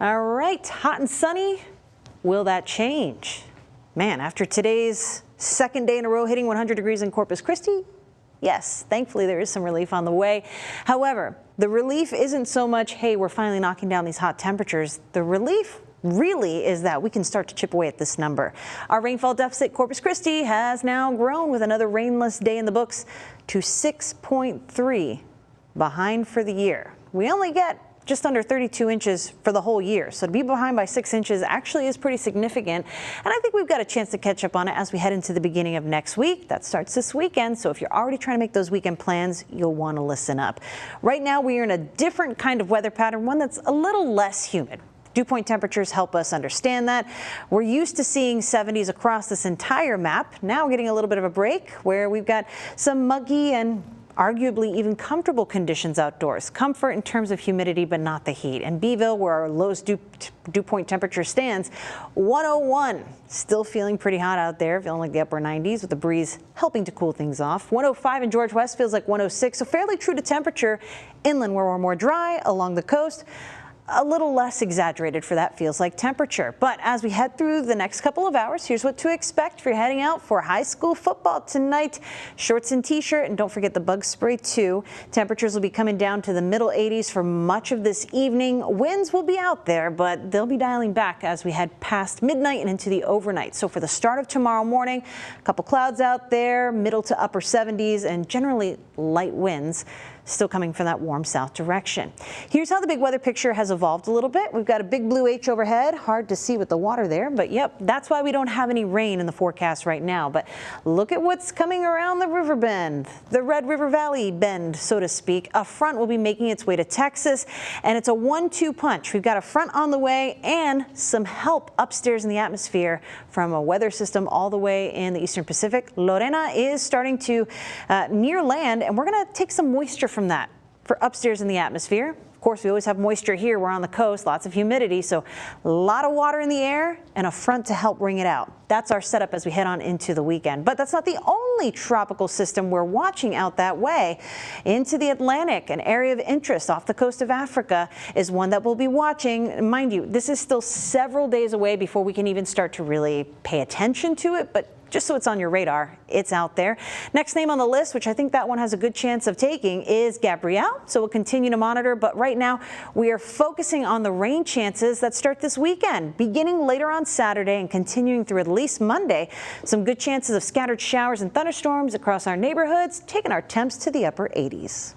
All right, hot and sunny. Will that change? Man, after today's second day in a row hitting 100 degrees in Corpus Christi, yes, thankfully there is some relief on the way. However, the relief isn't so much, hey, we're finally knocking down these hot temperatures. The relief really is that we can start to chip away at this number. Our rainfall deficit Corpus Christi has now grown with another rainless day in the books to 6.3, behind for the year. We only get just under 32 inches for the whole year. So to be behind by 6 inches actually is pretty significant. And I think we've got a chance to catch up on it as we head into the beginning of next week. That starts this weekend. So if you're already trying to make those weekend plans, you'll want to listen up. Right now, we are in a different kind of weather pattern, one that's a little less humid. Dew point temperatures help us understand that. We're used to seeing 70s across this entire map. Now we're getting a little bit of a break where we've got some muggy and arguably even comfortable conditions outdoors. Comfort in terms of humidity, but not the heat. And Beeville, where our lowest dew point temperature stands, 101. Still feeling pretty hot out there, feeling like the upper 90s with the breeze helping to cool things off. 105 in George West feels like 106, so fairly true to temperature. Inland, where we're more dry, along the coast, a little less exaggerated for that feels like temperature. But as we head through the next couple of hours, here's what to expect if you're heading out for high school football tonight. Shorts and t-shirt, and don't forget the bug spray too. Temperatures will be coming down to the middle 80s for much of this evening. Winds will be out there, but they'll be dialing back as we head past midnight and into the overnight. So for the start of tomorrow morning, a couple clouds out there, middle to upper 70s, and generally light winds. Still coming from that warm south direction. Here's how the big weather picture has evolved a little bit. We've got a big blue H overhead, hard to see with the water there, but yep, that's why we don't have any rain in the forecast right now. But look at what's coming around the river bend, the Red River Valley bend, so to speak. A front will be making its way to Texas, and it's a 1-2 punch. We've got a front on the way and some help upstairs in the atmosphere from a weather system all the way in the eastern Pacific. Lorena is starting to near land, and we're going to take some moisture from that for upstairs in the atmosphere. Of course, we always have moisture here. We're on the coast, lots of humidity, so a lot of water in the air and a front to help bring it out. That's our setup as we head on into the weekend. But that's not the only tropical system we're watching out that way. Into the Atlantic, an area of interest off the coast of Africa is one that we'll be watching. Mind you, this is still several days away before we can even start to really pay attention to it, but just so it's on your radar, it's out there. Next name on the list, which I think that one has a good chance of taking, is Gabrielle. So we'll continue to monitor, but right now we are focusing on the rain chances that start this weekend, beginning later on Saturday and continuing through at least Monday. Some good chances of scattered showers and thunderstorms across our neighborhoods, taking our temps to the upper 80s.